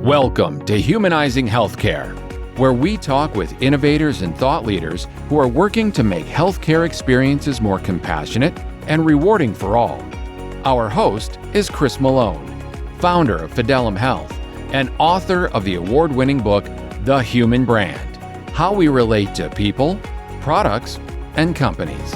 Welcome to Humanizing Healthcare, where we talk with innovators and thought leaders who are working to make healthcare experiences more compassionate and rewarding for all. Our host is Chris Malone, founder of Fida Health and author of the award-winning book, The Human Brand: How We Relate to People, Products, and Companies.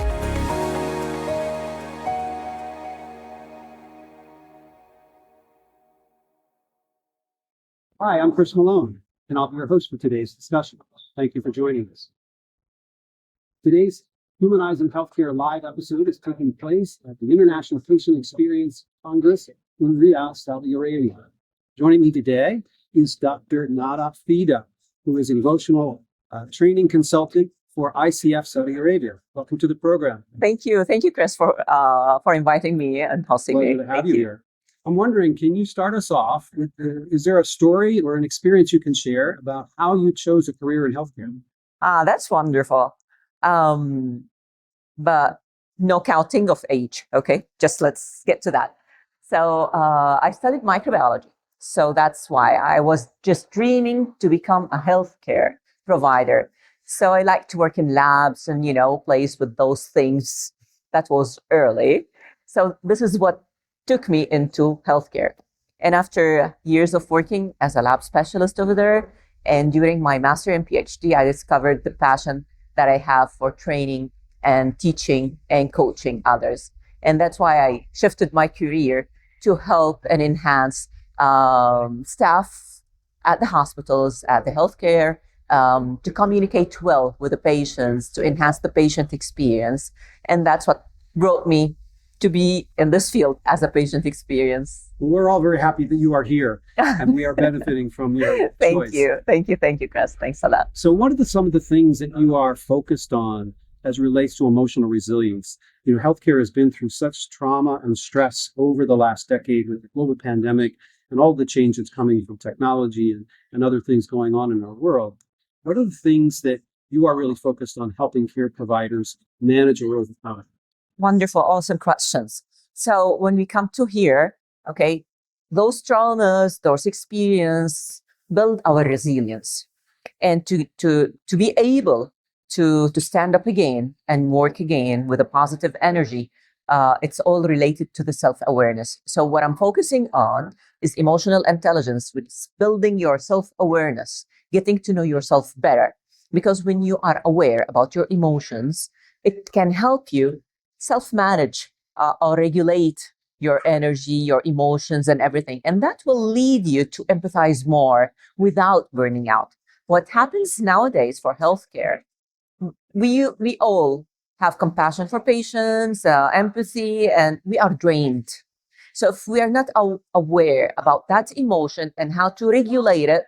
Hi, I'm Chris Malone, and I'll be your host for today's discussion. Thank you for joining us. Today's Humanizing Healthcare live episode is taking place at the International Patient Experience Congress in Riyadh, Saudi Arabia. Joining me today is Dr. Nada Fida, who is an emotional training consultant for ICF Saudi Arabia. Welcome to the program. Thank you, Chris, for inviting me and hosting me. Pleasure to have you here. I'm wondering, can you start us off with, is there a story or an experience you can share about how you chose a career in healthcare? That's wonderful. But no counting of age, okay? Just let's get to that. So I studied microbiology. So that's why I was just dreaming to become a healthcare provider. So I like to work in labs and, plays with those things. That was early. So this is what took me into healthcare. And after years of working as a lab specialist over there, and during my master and PhD, I discovered the passion that I have for training and teaching and coaching others. And that's why I shifted my career to help and enhance staff at the hospitals, at the healthcare, to communicate well with the patients, to enhance the patient experience. And that's what brought me to be in this field as a patient experience. We're all very happy that you are here and we are benefiting from your choice. Thank you, Chris. Thanks a lot. So what are some of the things that you are focused on as it relates to emotional resilience? Healthcare has been through such trauma and stress over the last decade with the global pandemic and all the changes coming from technology and other things going on in our world. What are the things that you are really focused on helping care providers manage or overcome? Wonderful, awesome questions. So when we come to here, okay, those traumas, those experiences build our resilience. And to be able to stand up again and work again with a positive energy, it's all related to the self-awareness. So what I'm focusing on is emotional intelligence, which is building your self-awareness, getting to know yourself better. Because when you are aware about your emotions, it can help you self-manage or regulate your energy, your emotions, and everything. And that will lead you to empathize more without burning out. What happens nowadays for healthcare, we all have compassion for patients, empathy, and we are drained. So if we are not aware about that emotion and how to regulate it,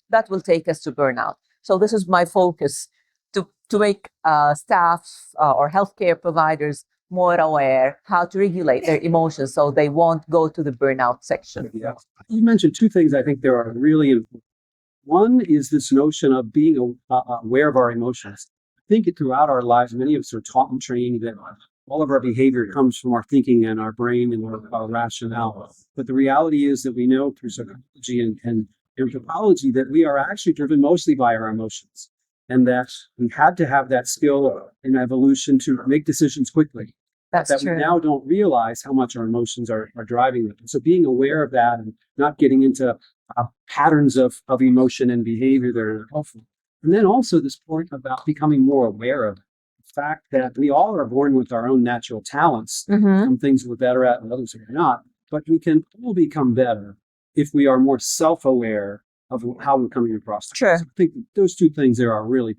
that will take us to burnout. So this is my focus, to make staff or healthcare providers more aware how to regulate their emotions so they won't go to the burnout section. Yeah. You mentioned two things I think there are really important. One is this notion of being aware of our emotions. I think throughout our lives, many of us are taught and trained that all of our behavior comes from our thinking and our brain and our rationale. But the reality is that we know through psychology and anthropology that we are actually driven mostly by our emotions. And that we had to have that skill in evolution to make decisions quickly. That's that true. We now don't realize how much our emotions are driving them. So being aware of that and not getting into patterns of emotion and behavior that are helpful. And then also this point about becoming more aware of the fact that we all are born with our own natural talents. Some things we're better at and others we're not. But we can all become better if we are more self-aware of how we're coming across. Sure. So I think those two things there are really.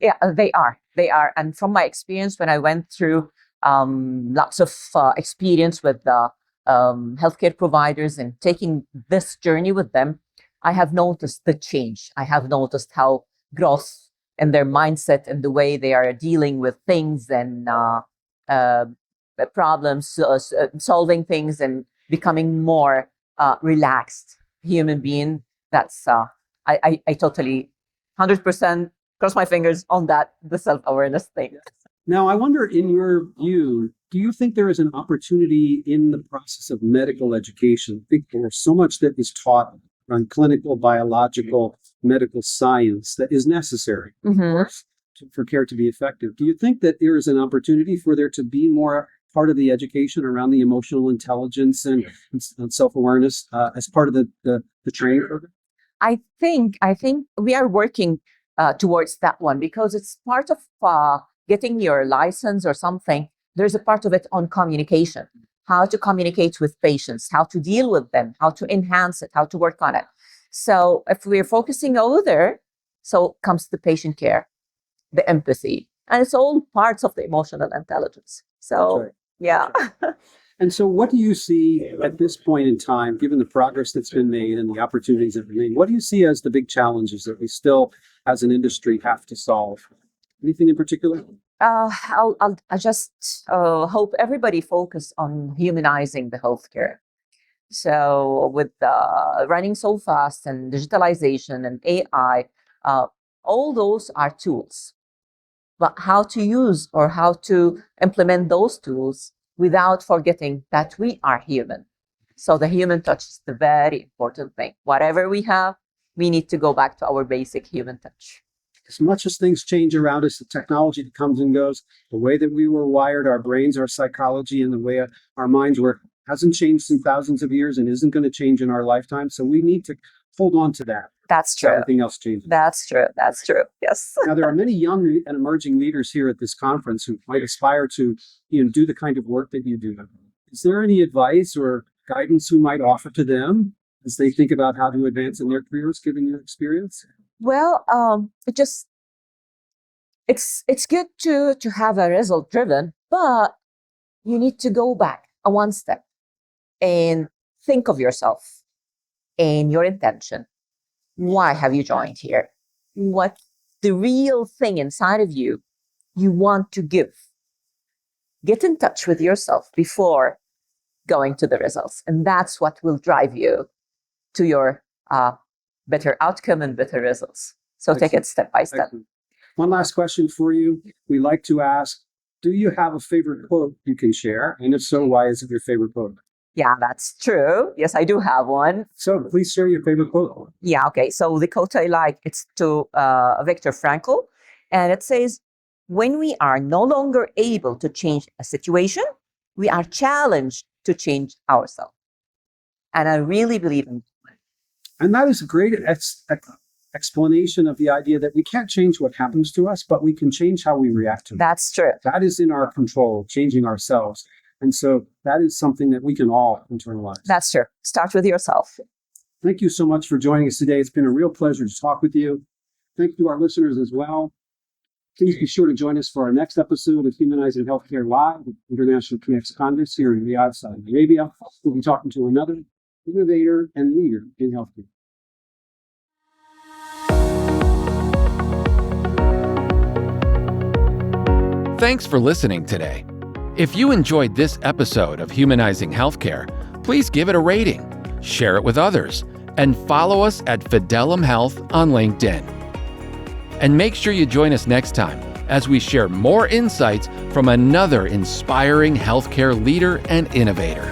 Yeah, they are. And from my experience, when I went through lots of experience with healthcare providers and taking this journey with them, I have noticed the change. I have noticed how growth in their mindset and the way they are dealing with things and problems, solving things and becoming more relaxed human being. That's I totally 100% cross my fingers on that, the self-awareness thing. Now, I wonder, in your view, do you think there is an opportunity in the process of medical education? I think there's so much that is taught on clinical, biological, medical science that is necessary for care to be effective. Do you think that there is an opportunity for there to be more part of the education around the emotional intelligence and self-awareness as part of the training program? I think we are working towards that one because it's part of getting your license or something. There's a part of it on communication, how to communicate with patients, how to deal with them, how to enhance it, how to work on it. So if we're focusing over there, so comes the patient care, the empathy, and it's all parts of the emotional intelligence. So, right. Yeah. And so what do you see at this point in time, given the progress that's been made and the opportunities that remain, what do you see as the big challenges that we still, as an industry, have to solve? Anything in particular? I just hope everybody focus on humanizing the healthcare. So with running so fast and digitalization and AI, all those are tools. But how to use or how to implement those tools without forgetting that we are human. So the human touch is the very important thing. Whatever we have, we need to go back to our basic human touch. As much as things change around us, the technology that comes and goes, the way that we were wired, our brains, our psychology, and the way our minds work hasn't changed in thousands of years and isn't going to change in our lifetime. So we need to hold on to that. That's true. Everything else changes. That's true. That's true. Yes. Now, there are many young and emerging leaders here at this conference who might aspire to, do the kind of work that you do. Is there any advice or guidance you might offer to them as they think about how to advance in their careers, given your experience? Well, it's good to have a result driven, but you need to go back one step and think of yourself and your intention. Why have you joined here? What the real thing inside of you want to give? Get in touch with yourself before going to the results. And that's what will drive you to your better outcome and better results. So Excellent. Take it step by step. Excellent. One last question for you. We like to ask, do you have a favorite quote you can share? And if so, why is it your favorite quote? Yeah, that's true. Yes, I do have one. So please share your favorite quote. Yeah, okay. So the quote I like, it's to Viktor Frankl. And it says, when we are no longer able to change a situation, we are challenged to change ourselves. And I really believe in that. And that is a great explanation of the idea that we can't change what happens to us, but we can change how we react to it. That's true. That is in our control, changing ourselves. And so that is something that we can all internalize. That's true. Start with yourself. Thank you so much for joining us today. It's been a real pleasure to talk with you. Thank you to our listeners as well. Please be sure to join us for our next episode of Humanizing Healthcare Live with International Connects Congress here in Riyadh, Saudi Arabia. We'll be talking to another innovator and leader in healthcare. Thanks for listening today. If you enjoyed this episode of Humanizing Healthcare, please give it a rating, share it with others, and follow us at Fidelum Health on LinkedIn. And make sure you join us next time as we share more insights from another inspiring healthcare leader and innovator.